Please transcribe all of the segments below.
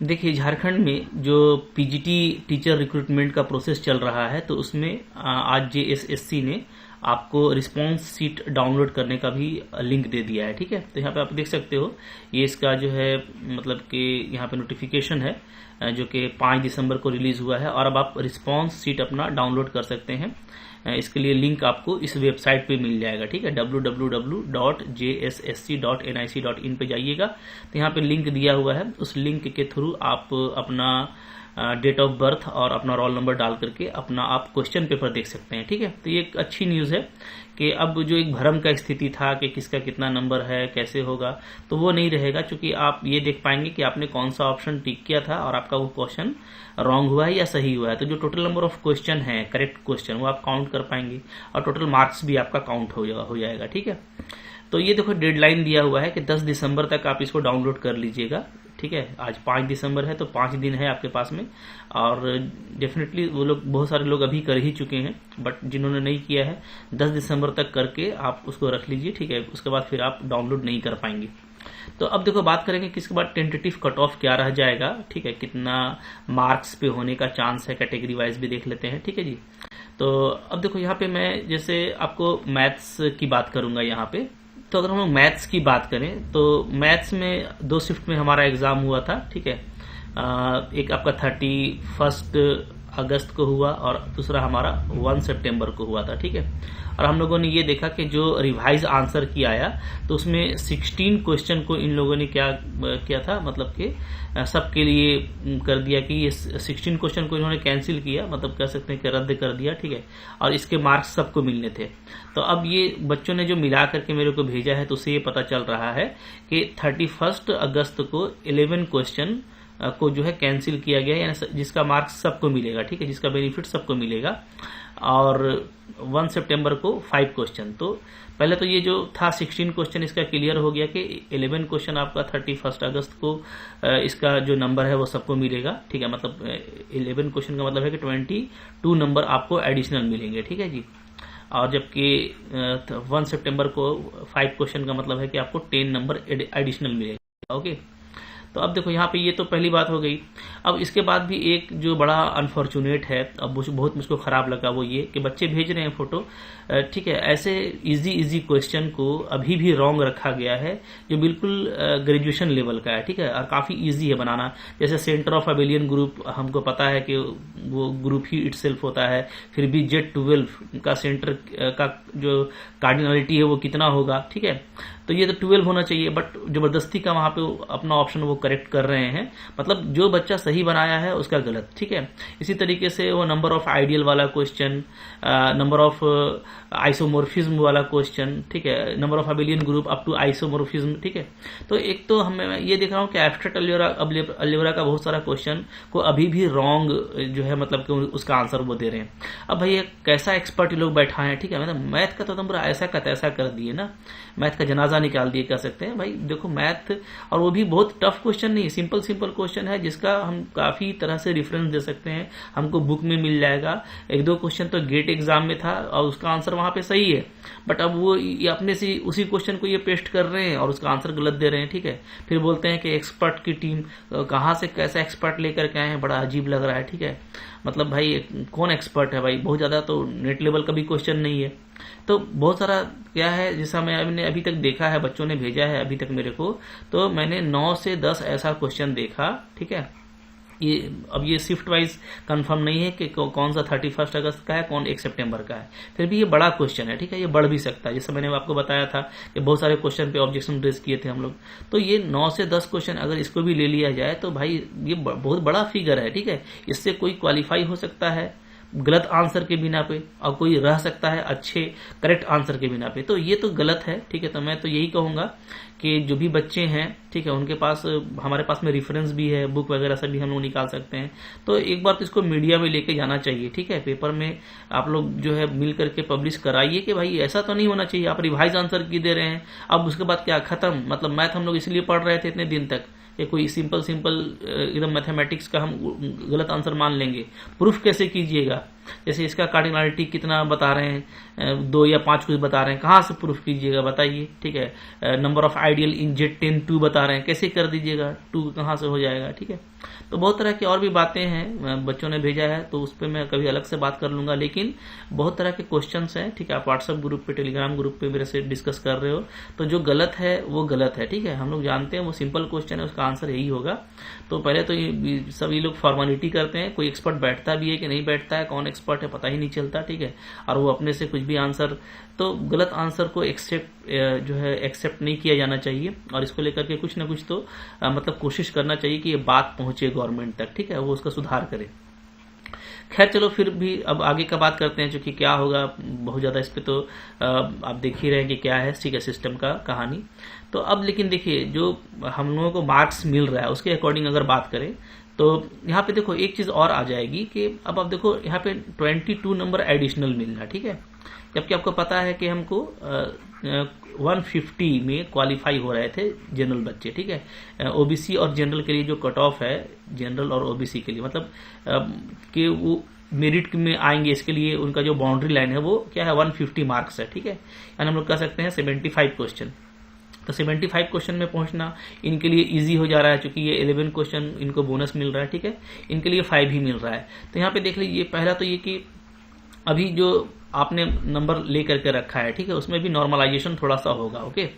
देखिए, झारखंड में जो पीजीटी टीचर रिक्रूटमेंट का प्रोसेस चल रहा है, तो उसमें आज जेएसएससी ने आपको रिस्पांस सीट डाउनलोड करने का भी लिंक दे दिया है। ठीक है, तो यहाँ पे आप देख सकते हो, ये इसका जो है मतलब कि यहाँ पे नोटिफिकेशन है जो कि 5 दिसंबर को रिलीज हुआ है, और अब आप रिस्पांस सीट अपना डाउनलोड कर सकते हैं। इसके लिए लिंक आपको इस वेबसाइट पे मिल जाएगा। ठीक है, www.jssc.nic.in पे जाइएगा, तो यहाँ पे लिंक दिया हुआ है। उस लिंक के थ्रू आप अपना डेट ऑफ बर्थ और अपना रोल नंबर डाल करके अपना आप क्वेश्चन पेपर देख सकते हैं। ठीक है, तो ये एक अच्छी न्यूज़ है कि अब जो एक भ्रम का स्थिति था कि किसका कितना नंबर है, कैसे होगा, तो वो नहीं रहेगा, क्योंकि आप ये देख पाएंगे कि आपने कौन सा ऑप्शन टिक किया था और आपका वो क्वेश्चन रॉन्ग हुआ है या सही हुआ है। तो जो टोटल नंबर ऑफ क्वेश्चन है, करेक्ट क्वेश्चन, वो आप काउंट कर पाएंगे और टोटल मार्क्स भी आपका काउंट हो जाएगा। ठीक है, तो ये देखो डेडलाइन दिया हुआ है कि 10 दिसंबर तक आप इसको डाउनलोड कर लीजिएगा। ठीक है, आज 5 दिसंबर है, तो 5 दिन है आपके पास में, और डेफिनेटली वो लोग, बहुत सारे लोग अभी कर ही चुके हैं, बट जिन्होंने नहीं किया है 10 दिसंबर तक करके आप उसको रख लीजिए। ठीक है, उसके बाद फिर आप डाउनलोड नहीं कर पाएंगे। तो अब देखो बात करेंगे कि इसके बाद टेंटेटिव कट ऑफ क्या रह जाएगा। ठीक है, कितना मार्क्स पे होने का चांस है, कैटेगरी वाइज भी देख लेते हैं। ठीक है जी, तो अब देखो यहाँ पे मैं जैसे आपको मैथ्स की बात करूंगा यहाँ पे। तो अगर हम लोग मैथ्स की बात करें तो मैथ्स में 2 शिफ्ट में हमारा एग्जाम हुआ था। ठीक है, एक आपका 31 अगस्त को हुआ और दूसरा हमारा 1 सितंबर को हुआ था। ठीक है, और हम लोगों ने ये देखा कि जो रिवाइज आंसर की आया, तो उसमें 16 क्वेश्चन को इन लोगों ने क्या किया था, मतलब कि सबके लिए कर दिया कि ये 16 क्वेश्चन को इन्होंने कैंसिल किया, मतलब कह सकते हैं कि रद्द कर दिया। ठीक है, और इसके मार्क्स सबको मिलने थे। तो अब ये बच्चों ने जो मिला करके मेरे को भेजा है, तो उससे ये पता चल रहा है कि 31 अगस्त को 11 क्वेश्चन को जो है कैंसिल किया गया है, यानी जिसका मार्क्स सबको मिलेगा। ठीक है, जिसका बेनिफिट सबको मिलेगा। और 1 सितंबर को 5 क्वेश्चन, तो पहले तो ये जो था 16 क्वेश्चन इसका क्लियर हो गया कि 11 क्वेश्चन आपका 31 अगस्त को इसका जो नंबर है वो सबको मिलेगा। ठीक है, मतलब 11 क्वेश्चन का मतलब है कि 22 नंबर आपको एडिशनल मिलेंगे। ठीक है जी, और जबकि 1 सितंबर को 5 क्वेश्चन का मतलब है कि आपको 10 नंबर एडिशनल मिलेगा। ओके, तो अब देखो यहाँ पे ये तो पहली बात हो गई। अब इसके बाद भी एक जो बड़ा अनफॉर्चुनेट है, अब बहुत मुझको खराब लगा, वो ये कि बच्चे भेज रहे हैं फोटो। ठीक है, ऐसे इजी क्वेश्चन को अभी भी रॉन्ग रखा गया है, जो बिल्कुल ग्रेजुएशन लेवल का है। ठीक है, और काफी इजी है बनाना। जैसे सेंटर ऑफ अबेलियन ग्रुप, हमको पता है कि वो ग्रुप ही इटसेल्फ होता है, फिर भी Z12 का सेंटर का जो कार्डिनलिटी है वो कितना होगा। ठीक है, तो ये तो 12 होना चाहिए, बट जबरदस्ती का वहां पे अपना ऑप्शन वो करेक्ट कर रहे हैं, मतलब जो बच्चा सही बनाया है उसका गलत। ठीक है, इसी तरीके से वो नंबर ऑफ आइडियल वाला क्वेश्चन, नंबर ऑफ आइसोमोर्फिज्म वाला क्वेश्चन, ठीक है, number of abelian group up to isomorphism. ठीक है, तो एक तो हमें ये देख रहा हूँ कि एब्स्ट्रैक्ट अलजेब्रा का बहुत सारा क्वेश्चन को अभी भी रॉन्ग जो है, मतलब कि उसका आंसर वो दे रहे हैं। अब भाई कैसा एक्सपर्ट लोग बैठा है। ठीक है, मतलब मैथ का तो तुम ऐसा का तैसा कर दिए ना, मैथ का जनाजा निकाल दिए कह सकते हैं। भाई देखो मैथ, और वो भी बहुत टफ क्वेश्चन नहीं, सिंपल क्वेश्चन है, जिसका हम काफी तरह से रेफरेंस दे सकते हैं, हमको बुक में मिल जाएगा। 1-2 क्वेश्चन तो गेट एग्जाम में था और उसका आंसर वहां पे सही है, बट अब वो ये अपने से उसी क्वेश्चन को ये पेस्ट कर रहे हैं और उसका आंसर गलत दे रहे हैं। ठीक है, फिर बोलते हैं कि एक्सपर्ट की टीम, कहां से कैसा एक्सपर्ट लेकर के आए हैं, बड़ा अजीब लग रहा है। ठीक है, मतलब भाई कौन एक्सपर्ट है भाई, बहुत ज्यादा तो नेट लेवल का भी क्वेश्चन नहीं है। तो बहुत सारा क्या है, जैसा मैंने अभी तक देखा है, बच्चों ने भेजा है अभी तक मेरे को, तो मैंने 9 से 10 ऐसा क्वेश्चन देखा। ठीक है, अब ये शिफ्ट वाइज कंफर्म नहीं है कि कौन सा 31 अगस्त का है, कौन 1 सितंबर का है, फिर भी ये बड़ा क्वेश्चन है। ठीक है, ये बढ़ भी सकता है, जैसे मैंने आपको बताया था कि बहुत सारे क्वेश्चन पे ऑब्जेक्शन रेज किए थे हम लोग। तो ये 9 से 10 क्वेश्चन अगर इसको भी ले लिया जाए तो भाई ये बहुत बड़ा फिगर है। ठीक है, इससे कोई क्वालिफाई हो सकता है गलत आंसर के बिना पे, और कोई रह सकता है अच्छे करेक्ट आंसर के बिना पे, तो ये तो गलत है। ठीक है, तो मैं तो यही कहूंगा कि जो भी बच्चे हैं, ठीक है, उनके पास, हमारे पास में रेफरेंस भी है, बुक वगैरह से भी हम लोग निकाल सकते हैं, तो एक बार तो इसको मीडिया में लेके जाना चाहिए। ठीक है, पेपर में आप लोग जो है मिल करके पब्लिश कराइए कि भाई ऐसा तो नहीं होना चाहिए, आप रिवाइज आंसर की दे रहे हैं, अब उसके बाद क्या खत्म, मतलब मैथ हम लोग इसलिए पढ़ रहे थे इतने दिन तक, ये कोई सिंपल एकदम मैथमेटिक्स का हम गलत आंसर मान लेंगे, प्रूफ कैसे कीजिएगा। जैसे इसका कार्डिनलिटी कितना बता रहे हैं, 2 या 5 कुछ बता रहे हैं, कहाँ से प्रूफ कीजिएगा बताइए, ठीक है। Number of ideal in Z10 2 बता रहे हैं, कैसे कर दीजिएगा, 2 कहाँ से हो जाएगा, ठीक है। तो बहुत तरह की और भी बातें हैं बच्चों ने भेजा है, तो उस पर मैं कभी अलग से बात कर लूंगा। लेकिन बहुत तरह के क्वेश्चंस हैं, ठीक है। आप व्हाट्सएप ग्रुप पे, टेलीग्राम ग्रुप पे मेरे से डिस्कस कर रहे हो, तो जो गलत है वो गलत है, ठीक है। हम लोग जानते हैं वो सिंपल क्वेश्चन है, उसका आंसर यही होगा। तो पहले तो सभी लोग फॉर्मेलिटी करते हैं, कोई एक्सपर्ट बैठता भी है कि नहीं बैठता है, कौन एक्सपर्ट है पता ही नहीं चलता, ठीक है। और वो अपने से कुछ भी आंसर, तो गलत आंसर को एक्सेप्ट नहीं किया जाना चाहिए, और इसको लेकर के कुछ ना कुछ तो मतलब कोशिश करना चाहिए कि ये बात पहुंचे गवर्नमेंट तक, ठीक है, वो उसका सुधार करे। खैर चलो, फिर भी अब आगे का बात करते हैं, क्योंकि क्या होगा बहुत ज्यादा इस पे तो आप देख ही रहे हैं कि क्या है, ठीक है, सिस्टम का कहानी। तो अब लेकिन देखिए, जो हम लोगों को मार्क्स मिल रहा है उसके अकॉर्डिंग अगर बात करें, तो यहाँ पे देखो एक चीज और आ जाएगी कि अब आप देखो यहाँ पे 22 नंबर एडिशनल मिल रहा है, ठीक है। जबकि आपको पता है कि हमको 150 में क्वालिफाई हो रहे थे जनरल बच्चे, ठीक है। ओबीसी और जनरल के लिए जो कट ऑफ है, जनरल और ओबीसी के लिए, मतलब कि वो मेरिट में आएंगे, इसके लिए उनका जो बाउंड्री लाइन है वो क्या है, 150 मार्क्स है, ठीक है। यानी हम लोग कह सकते हैं 75 क्वेश्चन। तो 75 क्वेश्चन में पहुंचना इनके लिए इजी हो जा रहा है, क्योंकि ये 11 क्वेश्चन इनको बोनस मिल रहा है, ठीक है। इनके लिए 5 ही मिल रहा है। तो यहाँ पे देख लीजिए, पहला तो ये कि अभी जो आपने नंबर ले करके रखा है, ठीक है, उसमें भी नॉर्मलाइजेशन थोड़ा सा होगा, ओके।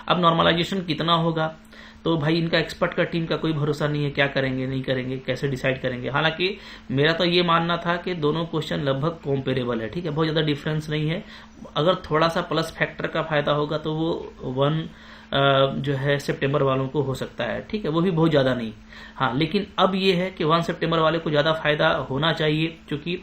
अब नॉर्मलाइजेशन कितना होगा, तो भाई इनका एक्सपर्ट का टीम का कोई भरोसा नहीं है, क्या करेंगे नहीं करेंगे, कैसे डिसाइड करेंगे। हालांकि मेरा तो ये मानना था कि दोनों क्वेश्चन लगभग कॉम्पेरेबल है, ठीक है, बहुत ज्यादा डिफरेंस नहीं है। अगर थोड़ा सा प्लस फैक्टर का फायदा होगा तो वो 1 जो है सितंबर वालों को हो सकता है, ठीक है, वो भी बहुत ज्यादा नहीं। हाँ, लेकिन अब ये है कि 1 सितंबर वाले को ज्यादा फायदा होना चाहिए, क्योंकि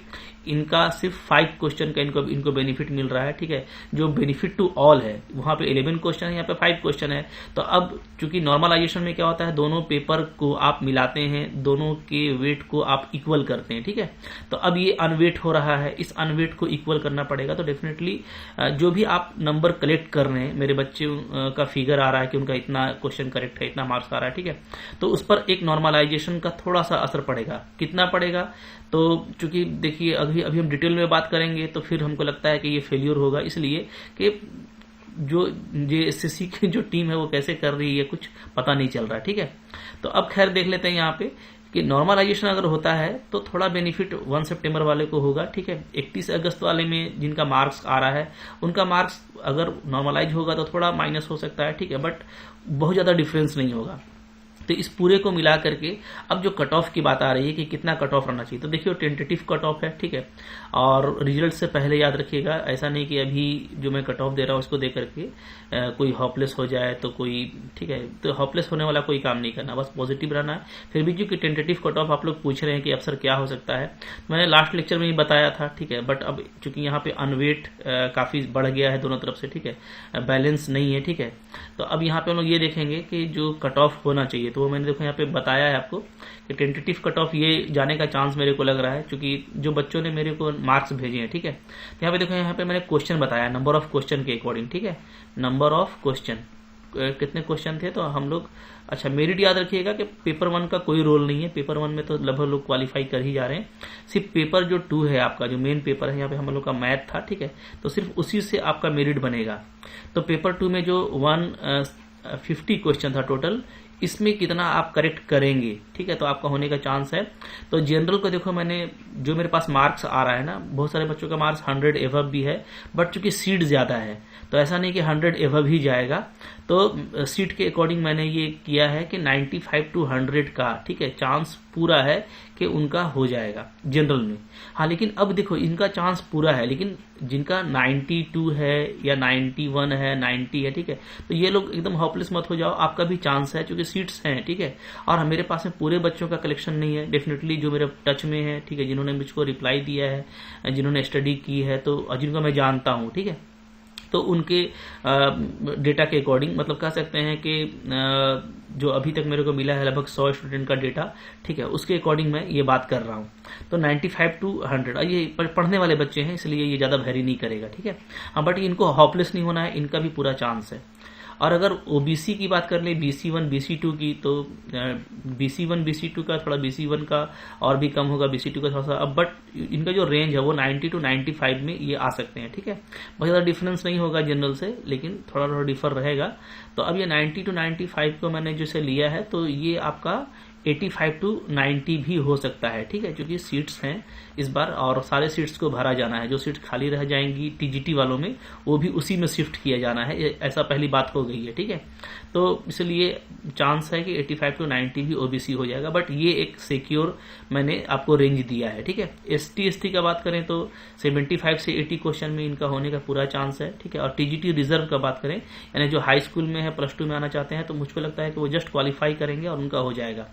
इनका सिर्फ 5 क्वेश्चन का इनको बेनिफिट मिल रहा है, ठीक है। जो बेनिफिट टू ऑल है वहां पे 11 क्वेश्चन है, यहाँ पे 5 क्वेश्चन है। तो अब चूंकि नॉर्मलाइजेशन में क्या होता है, दोनों पेपर को आप मिलाते हैं, दोनों के वेट को आप इक्वल करते हैं, ठीक है। तो अब ये अनवेट हो रहा है, इस अनवेट को इक्वल करना पड़ेगा। तो डेफिनेटली जो भी आप नंबर कलेक्ट कर रहे हैं, मेरे बच्चे का फिगर आ रहा है कि उनका इतना क्वेश्चन करेक्ट है, इतना मार्क्स आ रहा है, ठीक है, तो उस पर एक नॉर्मलाइजेशन का थोड़ा सा असर पड़ेगा। कितना पड़ेगा, तो चूंकि देखिए अभी हम डिटेल में बात करेंगे तो फिर हमको लगता है कि ये फेल्यूर होगा, इसलिए कि जो JSSC की जो टीम है वो कैसे कर रही है कुछ पता नहीं चल रहा है, ठीक है। तो अब खैर देख लेते हैं यहाँ पे कि नॉर्मलाइजेशन अगर होता है तो थोड़ा बेनिफिट 1 सितंबर वाले को होगा, ठीक है। 31 अगस्त वाले में जिनका मार्क्स आ रहा है उनका मार्क्स अगर नॉर्मलाइज होगा तो थोड़ा माइनस हो सकता है, ठीक है, बट बहुत ज्यादा डिफरेंस नहीं होगा। तो इस पूरे को मिला करके अब जो कट ऑफ की बात आ रही है कि कितना कट ऑफ रहना चाहिए, तो देखिए टेंटेटिव कट ऑफ है, ठीक है। और रिजल्ट से पहले याद रखिएगा, ऐसा नहीं कि अभी जो मैं कट ऑफ दे रहा हूं उसको दे करके कोई होपलेस हो जाए तो कोई, ठीक है, तो होपलेस होने वाला कोई काम नहीं करना, बस पॉजिटिव रहना है। फिर भी क्योंकि टेंटेटिव कट ऑफ आप लोग पूछ रहे हैं कि अफसर क्या हो सकता है, मैंने लास्ट लेक्चर में ही बताया था, ठीक है। बट अब चूंकि यहाँ पे अनवेट काफी बढ़ गया है दोनों तरफ से, ठीक है, बैलेंस नहीं है, ठीक है। तो अब यहाँ पे हम लोग ये देखेंगे कि जो कट ऑफ होना चाहिए, तो वो मैंने देखो यहाँ पे बताया है आपको कि टेंटेटिव कट ऑफ ये जाने का चांस मेरे को लग रहा है, क्योंकि जो बच्चों ने मेरे को मार्क्स भेजे हैं, ठीक है। तो यहाँ पे देखो, यहाँ पे मैंने क्वेश्चन बताया नंबर ऑफ क्वेश्चन के अकॉर्डिंग, ठीक है। नंबर ऑफ क्वेश्चन कितने क्वेश्चन थे, तो हम लोग, अच्छा मेरिट याद रखिएगा कि पेपर 1 का कोई रोल नहीं है, पेपर 1 में तो लगभग लोग क्वालिफाई कर ही जा रहे हैं। सिर्फ पेपर जो 2 है आपका, जो मेन पेपर है, यहाँ पे हम लोग का मैथ था, ठीक है, तो सिर्फ उसी से आपका मेरिट बनेगा। तो पेपर 2 में जो 150 क्वेश्चन था टोटल, इसमें कितना आप करेक्ट करेंगे, ठीक है, तो आपका होने का चांस है। तो जनरल को देखो, मैंने जो मेरे पास मार्क्स आ रहा है ना, बहुत सारे बच्चों का मार्क्स 100 एवब भी है, बट चूंकि सीट ज्यादा है तो ऐसा नहीं कि 100 एवब ही जाएगा। तो सीट के अकॉर्डिंग मैंने ये किया है कि 95 to 100 का, ठीक है, चांस पूरा है कि उनका हो जाएगा जनरल में। हाँ, लेकिन अब देखो इनका चांस पूरा है, लेकिन जिनका 92 है या 91 है, 90 है, ठीक है, तो ये लोग एकदम होपलेस मत हो जाओ, आपका भी चांस है, क्योंकि सीट्स हैं, ठीक है। और मेरे पास में पूरे बच्चों का कलेक्शन नहीं है, डेफिनेटली जो मेरे टच में है, ठीक है, जिन्होंने मुझको रिप्लाई दिया है, जिन्होंने स्टडी की है, तो जिनको मैं जानता हूँ, ठीक है, तो उनके डेटा के अकॉर्डिंग, मतलब कह सकते हैं कि जो अभी तक मेरे को मिला है लगभग 100 स्टूडेंट का डेटा, ठीक है, उसके अकॉर्डिंग मैं ये बात कर रहा हूँ। तो 95 to 100, ये पढ़ने वाले बच्चे हैं, इसलिए ये ज्यादा वैरी नहीं करेगा, ठीक है। हाँ, बट इनको होपलेस नहीं होना है, इनका भी पूरा चांस है। और अगर ओबीसी की बात कर ले, BC1 BC2 की, तो BC1 BC2 का थोड़ा BC1 का और भी कम होगा, BC2 का थोड़ा सा, अब बट इनका जो रेंज है वो 90 to 95 में ये आ सकते हैं, ठीक है। बहुत ज़्यादा डिफरेंस नहीं होगा जनरल से, लेकिन थोड़ा थोड़ा डिफर रहेगा। तो अब ये 90 to 95 को मैंने जैसे लिया है, तो ये आपका 85 to 90 भी हो सकता है, ठीक है, क्योंकि सीट्स हैं इस बार और सारे सीट्स को भरा जाना है। जो सीट खाली रह जाएंगी टीजीटी वालों में, वो भी उसी में शिफ्ट किया जाना है, ऐसा पहली बात हो गई है, ठीक है। तो इसलिए चांस है कि 85 to 90 भी ओबीसी हो जाएगा, बट ये एक सिक्योर मैंने आपको रेंज दिया है, ठीक है। ST ST का बात करें तो 75 से 80 क्वेश्चन में इनका होने का पूरा चांस है, ठीक है। और टीजीटी रिजर्व का बात करें, यानी जो हाई स्कूल में है, प्लस 2 में आना चाहते हैं, तो मुझको लगता है कि वो जस्ट क्वालिफाई करेंगे और उनका हो जाएगा,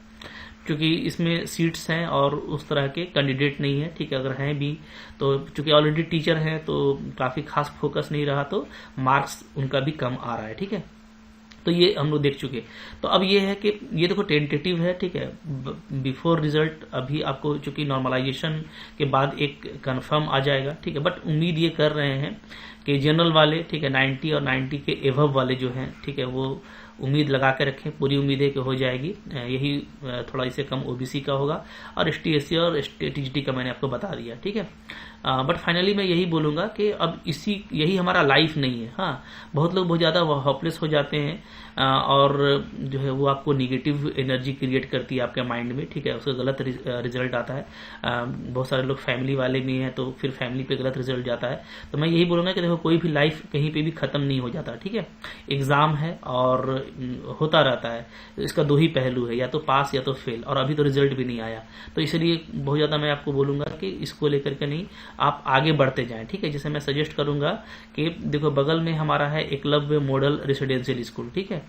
क्योंकि इसमें सीट्स हैं और उस तरह के कैंडिडेट नहीं है, ठीक है। अगर हैं भी तो चूंकि ऑलरेडी टीचर हैं तो काफी खास फोकस नहीं रहा, तो मार्क्स उनका भी कम आ रहा है, ठीक है। तो ये हम लोग देख चुके। तो अब ये है कि ये देखो टेंटेटिव है, ठीक है, बिफोर रिजल्ट अभी आपको चूंकि नॉर्मलाइजेशन के बाद एक कंफर्म आ जाएगा, ठीक है। बट उम्मीद ये कर रहे हैं कि जनरल वाले, ठीक है, 90 और 90 के एवव वाले जो हैं, ठीक है, वो उम्मीद लगा के रखें, पूरी उम्मीद है कि हो जाएगी। यही थोड़ा इससे कम ओबीसी का होगा और ST SC और टीजीटी का मैंने आपको बता दिया, ठीक है। बट फाइनली मैं यही बोलूंगा कि अब यही हमारा लाइफ नहीं है। हाँ, बहुत लोग बहुत ज्यादा होपलेस हो जाते हैं और जो है वो आपको निगेटिव एनर्जी क्रिएट करती है आपके माइंड में, ठीक है, उसका गलत रिजल्ट आता है। बहुत सारे लोग फैमिली वाले भी हैं, तो फिर फैमिली पे गलत रिजल्ट जाता है। तो मैं यही बोलूंगा कि देखो कोई भी लाइफ कहीं पे भी खत्म नहीं हो जाता, ठीक है। एग्जाम है और होता रहता है, इसका दो ही पहलू है, या तो पास या तो फेल, और अभी तो रिजल्ट भी नहीं आया। तो इसलिए बहुत ज्यादा मैं आपको बोलूंगा कि इसको लेकर के नहीं, आप आगे बढ़ते जाएं, ठीक है। जैसे मैं सजेस्ट करूंगा कि देखो बगल में हमारा है एकलव्य मॉडल रेसिडेंशियल स्कूल, ठीक है।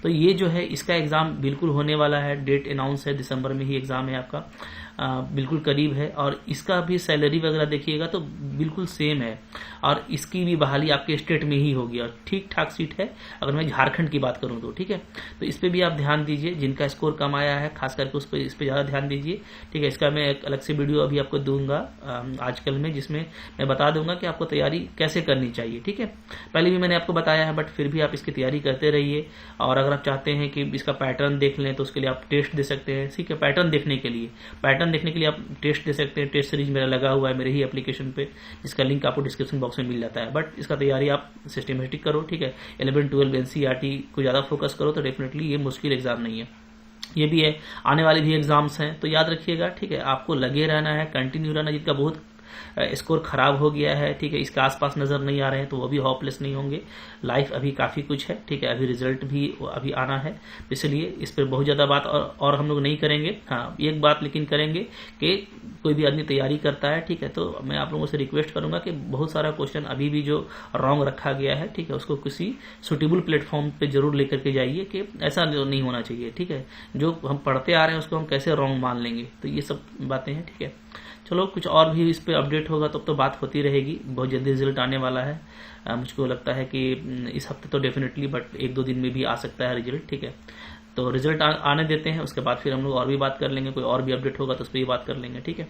तो ये जो है इसका एग्जाम बिल्कुल होने वाला है, डेट अनाउंस है, दिसंबर में ही एग्जाम है आपका, बिल्कुल करीब है। और इसका भी सैलरी वगैरह देखिएगा तो बिल्कुल सेम है, और इसकी भी बहाली आपके स्टेट में ही होगी और ठीक ठाक सीट है अगर मैं झारखंड की बात करूं तो, ठीक है। तो इस पे भी आप ध्यान दीजिए, जिनका स्कोर कम आया है खास करके उस पर इस पे ज्यादा ध्यान दीजिए, ठीक है। इसका मैं एक अलग से वीडियो अभी आपको दूंगा आजकल में, जिसमें मैं बता दूंगा कि आपको तैयारी कैसे करनी चाहिए, ठीक है। पहले भी मैंने आपको बताया है, बट फिर भी आप इसकी तैयारी करते रहिए। और अगर आप चाहते हैं कि इसका पैटर्न देख लें तो उसके लिए आप टेस्ट दे सकते हैं, ठीक है। पैटर्न देखने के लिए आप टेस्ट दे सकते हैं। टेस्ट सीरीज मेरा लगा हुआ है मेरे ही एप्लीकेशन पे, जिसका लिंक आपको डिस्क्रिप्शन बॉक्स में मिल जाता है। बट इसका तैयारी आप सिस्टमेटिक करो, ठीक है। 11 12 NCERT को ज्यादा फोकस करो, तो डेफिनेटली ये मुश्किल एग्जाम नहीं है। ये भी है, आने वाले भी एग्जाम्स हैं, तो याद रखिएगा, ठीक है। आपको लगे रहना है, कंटिन्यू रहना। जिनका बहुत स्कोर खराब हो गया है, ठीक है, इसके आसपास नजर नहीं आ रहे हैं, तो वो भी होपलेस नहीं होंगे। लाइफ अभी काफी कुछ है, ठीक है, अभी रिजल्ट भी अभी आना है, इसलिए इस पर बहुत ज्यादा बात और हम लोग नहीं करेंगे। हाँ, एक बात लेकिन करेंगे कि कोई भी आदमी तैयारी करता है, ठीक है, तो मैं आप लोगों से रिक्वेस्ट करूंगा कि बहुत सारा क्वेश्चन अभी भी जो रॉन्ग रखा गया है, ठीक है, उसको किसी सुटेबल प्लेटफॉर्म पे जरूर लेकर के जाइए, कि ऐसा नहीं होना चाहिए, ठीक है। जो हम पढ़ते आ रहे हैं उसको हम कैसे रॉन्ग मान लेंगे, तो ये सब बातें हैं, ठीक है। चलो, कुछ और भी इस पे अपडेट होगा तब तो बात होती रहेगी। बहुत जल्दी रिजल्ट आने वाला है, मुझको लगता है कि इस हफ्ते तो डेफिनेटली, बट 1-2 दिन में भी आ सकता है रिजल्ट, ठीक है। तो रिजल्ट आने देते हैं, उसके बाद फिर हम लोग और भी बात कर लेंगे। कोई और भी अपडेट होगा तो उस पर भी बात कर लेंगे, ठीक है।